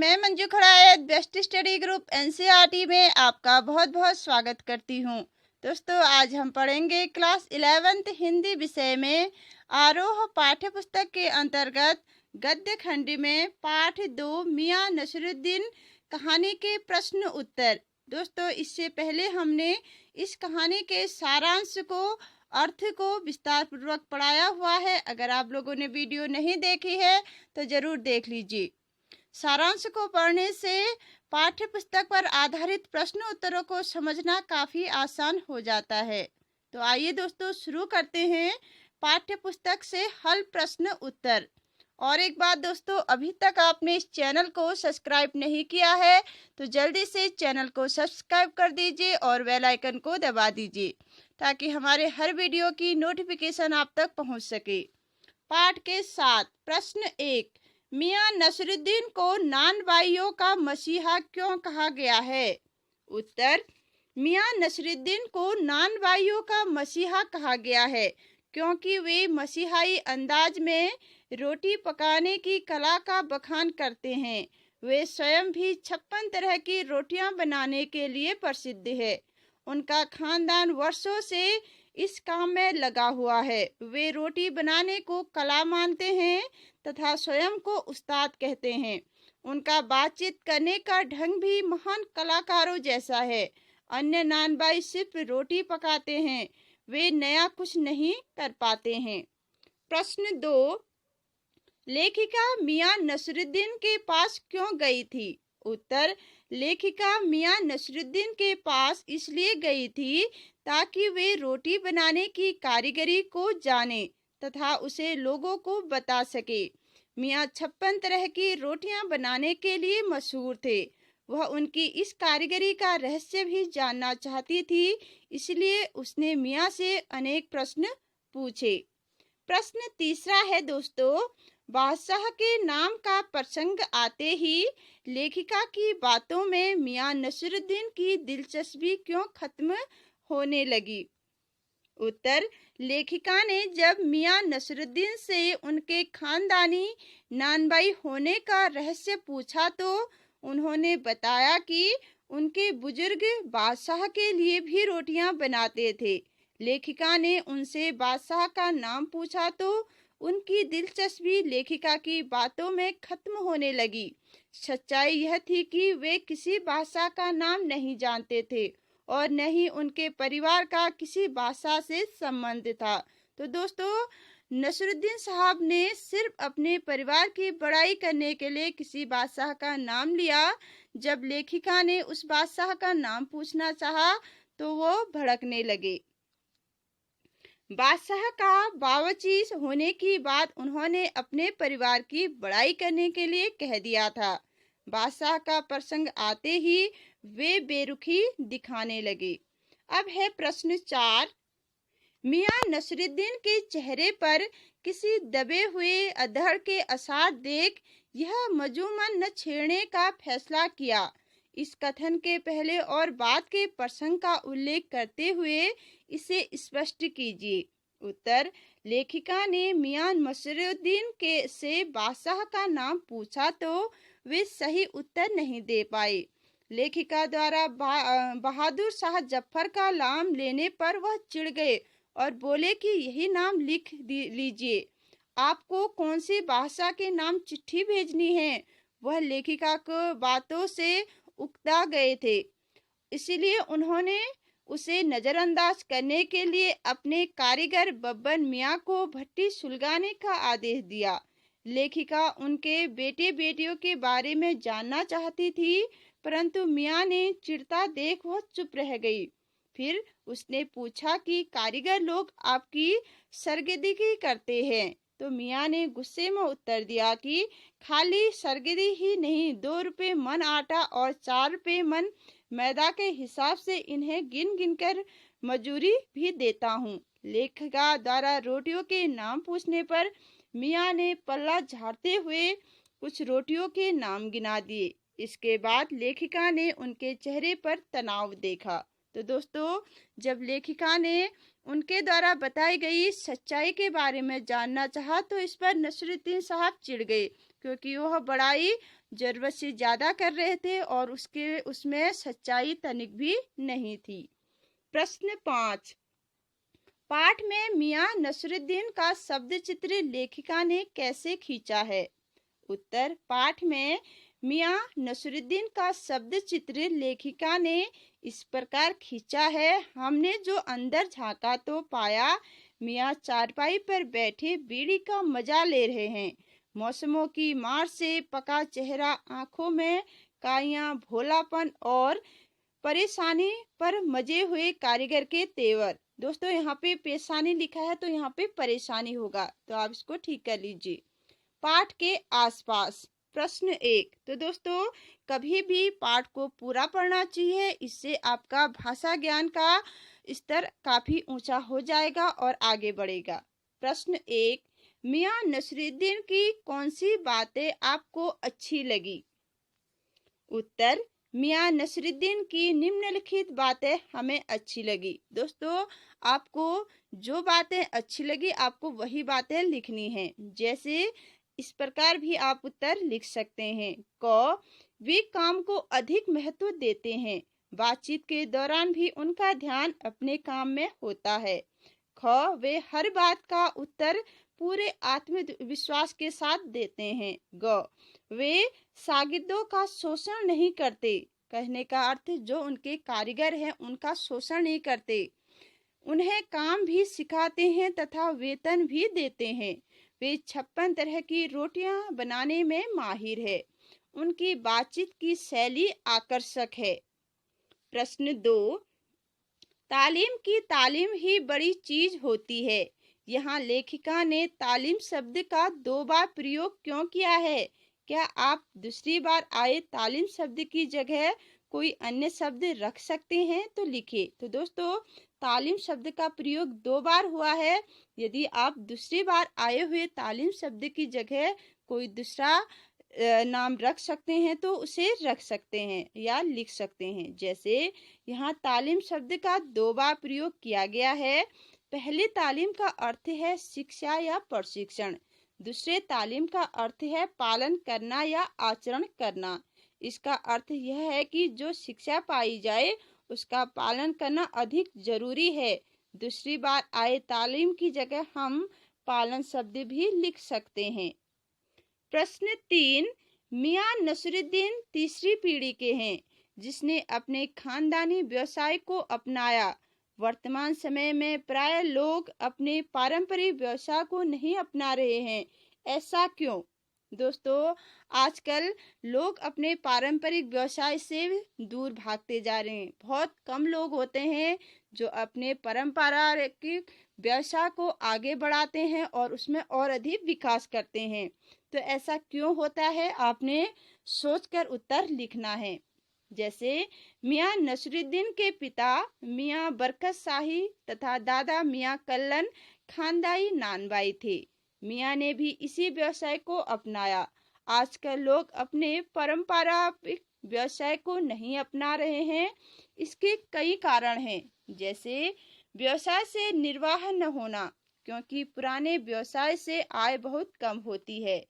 मैं Manju Khadayat best study group NCERT में आपका बहुत बहुत स्वागत करती हूँ। दोस्तों, आज हम पढ़ेंगे क्लास 11th हिंदी विषय में आरोह पाठ्य पुस्तक के अंतर्गत गद्य खंड में पाठ 2 मियां नसरुद्दीन कहानी के प्रश्न उत्तर। दोस्तों, इससे पहले हमने इस कहानी के सारांश को अर्थ को विस्तार पूर्वक पढ़ाया हुआ है। अगर आप लोगों ने वीडियो नहीं देखी है तो जरूर देख लीजिए। सारांश को पढ़ने से पाठ्य पुस्तक पर आधारित प्रश्न उत्तरों को समझना काफी आसान हो जाता है। तो आइए दोस्तों, शुरू करते हैं पाठ्य पुस्तक से हल प्रश्न उत्तर। और एक बात दोस्तों, अभी तक आपने इस चैनल को सब्सक्राइब नहीं किया है तो जल्दी से चैनल को सब्सक्राइब कर दीजिए और बेल आइकन को दबा दीजिए ताकि हमारे हर वीडियो की नोटिफिकेशन आप तक पहुंच सके। पाठ के 7 प्रश्न 1, मियां नसरुद्दीन को नानबाइयों का मसीहा क्यों कहा गया है? उत्तर, मियां नसरुद्दीन को नानबाइयों का मसीहा कहा गया है क्योंकि वे मसीहाई अंदाज में रोटी पकाने की कला का बखान करते हैं। वे स्वयं भी 56 तरह की रोटियां बनाने के लिए प्रसिद्ध है। उनका खानदान वर्षों से इस काम में लगा हुआ है। वे रोटी बनाने को कला मानते हैं तथा स्वयं को उस्ताद कहते हैं। उनका बातचीत करने का ढंग भी महान कलाकारों जैसा है। अन्य नानबाई सिर्फ रोटी पकाते हैं, वे नया कुछ नहीं कर पाते हैं। प्रश्न 2, लेखिका मियां नसरुद्दीन के पास क्यों गई थी? उत्तर, लेखिका मियां नसरुद्दीन के पास इसलिए गई थी ताकि वे रोटी बनाने की कारीगरी को जाने तथा उसे लोगों को बता सके। मियां 56 तरह की रोटियां बनाने के लिए मशहूर थे। वह उनकी इस कारीगरी का रहस्य भी जानना चाहती थी, इसलिए उसने मियां से अनेक प्रश्न पूछे। प्रश्न 3 है दोस्तों, बादशाह के नाम का प्रसंग आते ही लेखिका की बातों में मियां नसरुद्दीन की दिलचस्पी क्यों खत्म होने लगी? उत्तर, लेखिका ने जब मियां नसरुद्दीन से उनके खानदानी नानबाई होने का रहस्य पूछा तो उन्होंने बताया कि उनके बुजुर्ग बादशाह के लिए भी रोटियां बनाते थे। लेखिका ने उनसे बादशाह का नाम पूछा तो उनकी दिलचस्पी लेखिका की बातों में खत्म होने लगी। सच्चाई यह थी कि वे किसी बादशाह का नाम नहीं जानते थे और न ही उनके परिवार का किसी बादशाह से संबंध था। तो दोस्तों, नसरुद्दीन साहब ने सिर्फ अपने परिवार की बड़ाई करने के लिए किसी बादशाह का नाम लिया। जब लेखिका ने उस बादशाह का नाम पूछना चाहा तो वो भड़कने लगे। बादशाह का बावर्ची होने की बात उन्होंने अपने परिवार की बड़ाई करने के लिए कह दिया था। बादशाह का प्रसंग आते ही वे बेरुखी दिखाने लगे। अब है प्रश्न 4, मियां नसरुद्दीन के चेहरे पर किसी दबे हुए अधर के आसार देख यह मजूमन न छेड़ने का फैसला किया। इस कथन के पहले और बाद के प्रसंग का उल्लेख करते हुए इसे स्पष्ट कीजिए। उत्तर, लेखिका ने मियां नसरुद्दीन के से बादशाह का नाम पूछा तो वे सही उत्तर नहीं दे पाए। लेखिका द्वारा बहादुर शाह जफर का नाम लेने पर वह चिढ़ गए और बोले कि यही नाम लिख लीजिए। आपको कौन सी बादशाह के नाम चिट्ठी भेजनी है? वह लेखिका को बातों से उकता गए थे, इसलिए उन्होंने उसे नजरअंदाज करने के लिए अपने कारीगर बब्बन मियां को भट्टी सुलगाने का आदेश दिया। लेखिका उनके बेटे बेटियों के बारे में जानना चाहती थी, परंतु मियां ने चिढ़ता देख वह चुप रह गई। फिर उसने पूछा कि कारीगर लोग आपकी सरगर्दी करते हैं? तो मियां ने गुस्से में उत्तर दिया कि खाली सरगर्दी ही नहीं, 2 रुपए मन आटा और 4 रुपए मन मैदा के हिसाब से इन्हें गिन गिन कर मजूरी भी देता हूँ। लेखिका द्वारा रोटियों के नाम पूछने पर मियां ने पल्ला झाड़ते हुए कुछ रोटियों के नाम गिना दिए। इसके बाद लेखिका ने उनके चेहरे पर तनाव देखा। तो दोस्तों, जब लेखिका ने उनके द्वारा बताई गई सच्चाई के बारे में जानना चाहा तो इस पर नसरुद्दीन साहब चिढ़ गए क्योंकि वह बड़ाई जरूरत से ज्यादा कर रहे थे और उसमें सच्चाई तनिक भी नहीं थी। प्रश्न 5, पाठ में मियां नसरुद्दीन का शब्द चित्र लेखिका ने कैसे खींचा है? उत्तर, पाठ में मियां नसरुद्दीन का शब्द चित्र लेखिका ने इस प्रकार खींचा है। हमने जो अंदर झांका तो पाया मियां चारपाई पर बैठे बीड़ी का मजा ले रहे हैं। मौसमों की मार से पका चेहरा, आंखों में काइयां, भोलापन और परेशानी पर मजे हुए कारीगर के तेवर। दोस्तों यहाँ पे पेशानी लिखा है तो यहाँ पे परेशानी होगा, तो आप इसको ठीक कर लीजिए। पाठ के आसपास। प्रश्न 1, तो दोस्तों कभी भी पाठ को पूरा पढ़ना चाहिए, इससे आपका भाषा ज्ञान का स्तर काफी ऊंचा हो जाएगा और आगे बढ़ेगा। प्रश्न 1, मियां नसरुद्दीन की कौन सी बातें आपको अच्छी लगी? उत्तर, मियां नसरुद्दीन की निम्नलिखित बातें हमें अच्छी लगी। दोस्तों आपको जो बातें अच्छी लगी आपको वही बातें लिखनी हैं। जैसे इस प्रकार भी आप उत्तर लिख सकते हैं। क, वे काम को अधिक महत्व देते हैं, बातचीत के दौरान भी उनका ध्यान अपने काम में होता है। ख, वे हर बात का उत्तर पूरे आत्मविश्वास के साथ देते हैं। ग, वे शागिर्दों का शोषण नहीं करते, कहने का अर्थ जो उनके कारीगर हैं उनका शोषण नहीं करते, उन्हें काम भी सिखाते हैं तथा वेतन भी देते हैं। वे 56 तरह की रोटियां बनाने में माहिर है। उनकी बातचीत की शैली आकर्षक है। प्रश्न 2, तालीम की तालीम ही बड़ी चीज होती है। यहाँ लेखिका ने तालीम शब्द का 2 बार प्रयोग क्यों किया है? क्या आप दूसरी बार आए तालीम शब्द की जगह कोई अन्य शब्द रख सकते हैं? तो लिखिए। तो दोस्तों तालीम शब्द का प्रयोग 2 बार हुआ है। यदि आप दूसरी बार आए हुए तालीम शब्द की जगह कोई दूसरा नाम रख सकते हैं तो उसे रख सकते हैं या लिख सकते हैं। जैसे यहाँ तालीम शब्द का 2 बार प्रयोग किया गया है। पहले तालीम का अर्थ है शिक्षा या प्रशिक्षण, दूसरे तालीम का अर्थ है पालन करना या आचरण करना। इसका अर्थ यह है कि जो शिक्षा पाई जाए उसका पालन करना अधिक जरूरी है। दूसरी बार आए तालीम की जगह हम पालन शब्द भी लिख सकते हैं। प्रश्न 3, मियां नसरुद्दीन तीसरी पीढ़ी के हैं जिसने अपने खानदानी व्यवसाय को अपनाया। वर्तमान समय में प्राय लोग अपने पारंपरिक व्यवसाय को नहीं अपना रहे हैं, ऐसा क्यों? दोस्तों आजकल लोग अपने पारंपरिक व्यवसाय से दूर भागते जा रहे हैं। बहुत कम लोग होते हैं जो अपने पारंपरिक व्यवसाय को आगे बढ़ाते हैं और उसमें और अधिक विकास करते हैं। तो ऐसा क्यों होता है आपने सोचकर उत्तर लिखना है। जैसे मियां नसरुद्दीन के पिता मियां बरकत शाही तथा दादा मियां कल्लन खानदानी नानबाई थे। मियां ने भी इसी व्यवसाय को अपनाया। आजकल लोग अपने पारंपरिक व्यवसाय को नहीं अपना रहे हैं। इसके कई कारण हैं। जैसे व्यवसाय से निर्वाह न होना, क्योंकि पुराने व्यवसाय से आय बहुत कम होती है।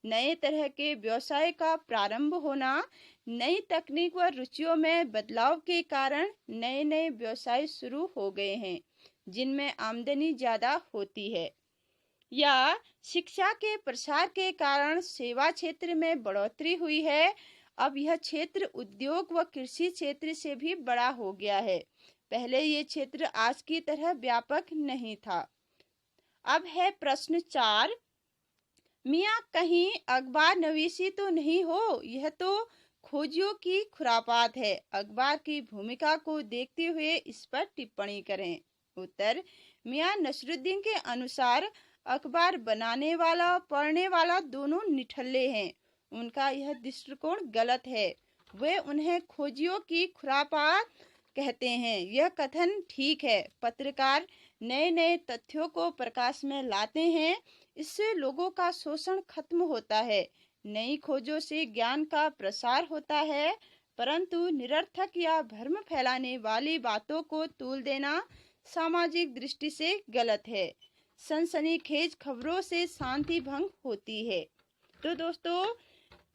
नए तरह के व्यवसाय का प्रारंभ होना, नई तकनीक व रुचियों में बदलाव के कारण नए नए व्यवसाय शुरू हो गए हैं जिनमें आमदनी ज्यादा होती है। या शिक्षा के प्रसार के कारण सेवा क्षेत्र में बढ़ोतरी हुई है। अब यह क्षेत्र उद्योग व कृषि क्षेत्र से भी बड़ा हो गया है। पहले ये क्षेत्र आज की तरह व्यापक नहीं था। अब है प्रश्न 4, मियां कहीं अखबार नवीसी तो नहीं हो? यह तो खोजियों की खुरापात है। अखबार की भूमिका को देखते हुए इस पर टिप्पणी करें। उत्तर, मियां नसरुद्दीन के अनुसार अखबार बनाने वाला पढ़ने वाला दोनों निठल्ले हैं। उनका यह दृष्टिकोण गलत है। वे उन्हें खोजियों की खुरापात कहते हैं। यह कथन ठीक है। पत्रकार नए नए तथ्यों को प्रकाश में लाते हैं, इससे लोगों का शोषण खत्म होता है। नई खोजों से ज्ञान का प्रसार होता है, परंतु निरर्थक या भ्रम फैलाने वाली बातों को तूल देना सामाजिक दृष्टि से गलत है। सनसनीखेज खबरों से शांति भंग होती है। तो दोस्तों,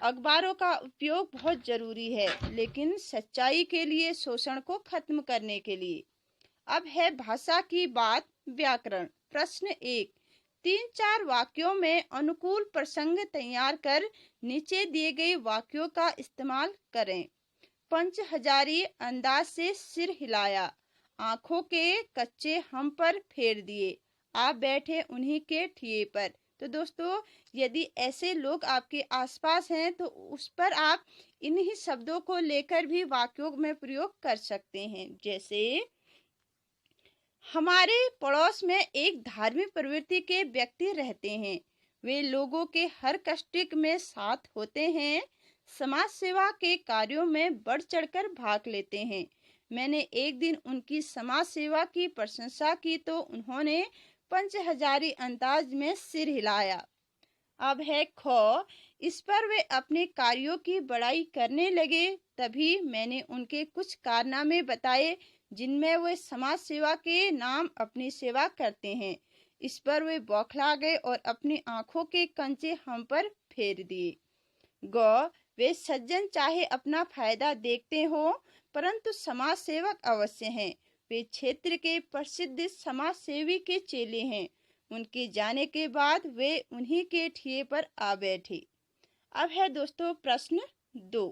अखबारों का उपयोग बहुत जरूरी है, लेकिन सच्चाई के लिए, शोषण को खत्म करने के लिए। अब है भाषा की बात, व्याकरण। प्रश्न 1, 3-4 वाक्यों में अनुकूल प्रसंग तैयार कर नीचे दिए गए वाक्यों का इस्तेमाल करें। पंचहजारी अंदाज से सिर हिलाया, आंखों के कच्चे हम पर फेर दिए, आप बैठे उन्हीं के ठिए पर। तो दोस्तों, यदि ऐसे लोग आपके आसपास हैं तो उस पर आप इन्हीं शब्दों को लेकर भी वाक्यों में प्रयोग कर सकते हैं। जैसे, हमारे पड़ोस में एक धार्मिक प्रवृत्ति के व्यक्ति रहते हैं, वे लोगों के हर कष्ट में साथ होते हैं, समाज सेवा के कार्यों में बढ़ चढ़कर भाग लेते हैं। मैंने एक दिन उनकी समाज सेवा की प्रशंसा की तो उन्होंने पंचहजारी अंदाज में सिर हिलाया। अब है ख, इस पर वे अपने कार्यों की बड़ाई करने लगे। तभी मैंने उनके कुछ कारनामे बताए जिनमें वे समाज सेवा के नाम अपनी सेवा करते हैं। इस पर वे बौखला गए और अपनी आंखों के कंचे हम पर फेर दिए। ग, वे सज्जन चाहे अपना फायदा देखते हो, परंतु समाज सेवक अवश्य हैं। वे क्षेत्र के प्रसिद्ध समाज सेवी के चेले हैं। उनके जाने के बाद वे उन्हीं के ठिए पर आ बैठे। अब है दोस्तों प्रश्न 2,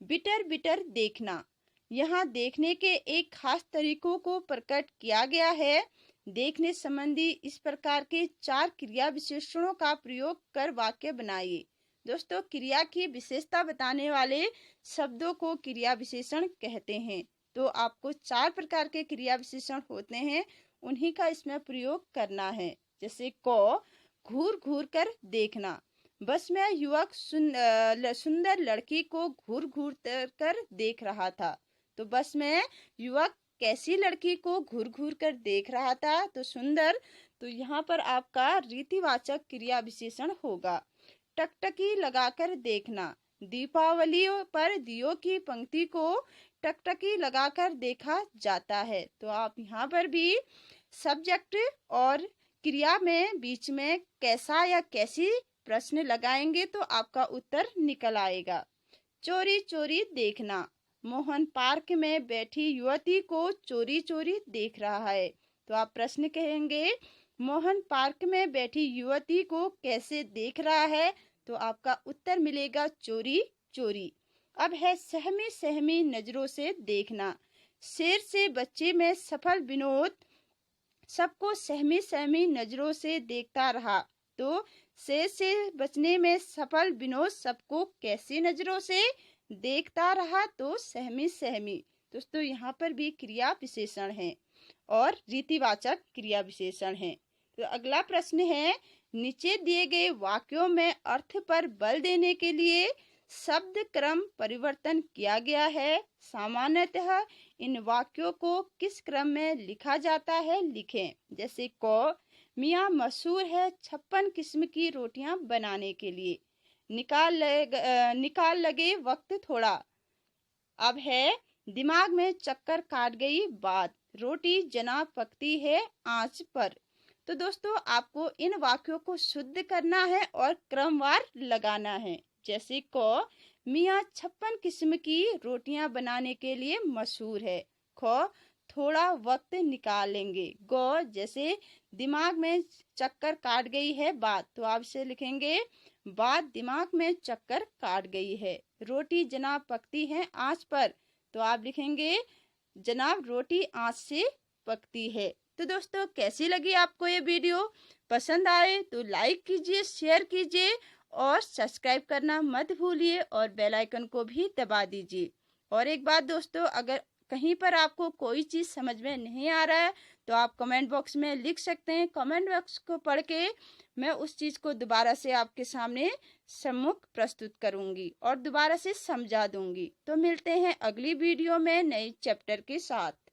बिटर बिटर देखना। यहाँ देखने के एक खास तरीकों को प्रकट किया गया है। देखने संबंधी इस प्रकार के 4 क्रिया विशेषणों का प्रयोग कर वाक्य बनाइए। दोस्तों, क्रिया की विशेषता बताने वाले शब्दों को क्रिया विशेषण कहते हैं। तो आपको 4 प्रकार के क्रिया विशेषण होते हैं, उन्हीं का इसमें प्रयोग करना है। जैसे क, घूर घूर कर देखना। बस में युवक सुंदर लड़की को घूर घूर कर देख रहा था। तो बस में युवक कैसी लड़की को घूर घूर कर देख रहा था? तो सुंदर। तो यहाँ पर आपका रीतिवाचक क्रिया विशेषण होगा। टकटकी लगाकर देखना। दीपावली पर दियों की पंक्ति को टकटकी लगाकर देखा जाता है। तो आप यहाँ पर भी सब्जेक्ट और क्रिया में बीच में कैसा या कैसी प्रश्न लगाएंगे तो आपका उत्तर निकल आएगा। चोरी चोरी देखना। मोहन पार्क में बैठी युवती को चोरी चोरी देख रहा है। तो आप प्रश्न कहेंगे, मोहन पार्क में बैठी युवती को कैसे देख रहा है? तो आपका उत्तर मिलेगा चोरी चोरी। अब है सहमी सहमी नजरों से देखना। शेर से बच्चे में सफल विनोद सबको सहमी सहमी नजरों से देखता रहा। तो शेर से बचने में सफल विनोद सबको कैसी नजरों से देखता रहा? तो सहमी सहमी। दोस्तों, यहाँ पर भी क्रिया विशेषण है और रीतिवाचक क्रिया विशेषण है। तो अगला प्रश्न है, नीचे दिए गए वाक्यों में अर्थ पर बल देने के लिए शब्द क्रम परिवर्तन किया गया है। सामान्यतः इन वाक्यों को किस क्रम में लिखा जाता है, लिखें। जैसे क, मियाँ मशहूर है 56 किस्म की रोटियां बनाने के लिए। निकाल लगे वक्त थोड़ा। अब है, दिमाग में चक्कर काट गई बात, रोटी जना पकती है आंच पर। तो दोस्तों, आपको इन वाक्यों को शुद्ध करना है और क्रमवार लगाना है। जैसे क, मियाँ 56 किस्म की रोटियां बनाने के लिए मशहूर है। ख, थोड़ा वक्त निकालेंगे। ग, जैसे दिमाग में चक्कर काट गई है बात, तो आप इसे लिखेंगे बात दिमाग में चक्कर काट गई है। रोटी जनाब पकती है आंच पर, तो आप लिखेंगे जनाब रोटी आंच से पकती है। तो दोस्तों, कैसी लगी आपको ये वीडियो? पसंद आए तो लाइक कीजिए, शेयर कीजिए और सब्सक्राइब करना मत भूलिए और बेल आइकन को भी दबा दीजिए। और एक बात दोस्तों, अगर कहीं पर आपको कोई चीज़ समझ में नहीं आ रहा है तो आप कमेंट बॉक्स में लिख सकते हैं। कमेंट बॉक्स को पढ़ के मैं उस चीज़ को दोबारा से आपके सामने सम्मुख प्रस्तुत करूंगी और दोबारा से समझा दूंगी। तो मिलते हैं अगली वीडियो में नए चैप्टर के साथ।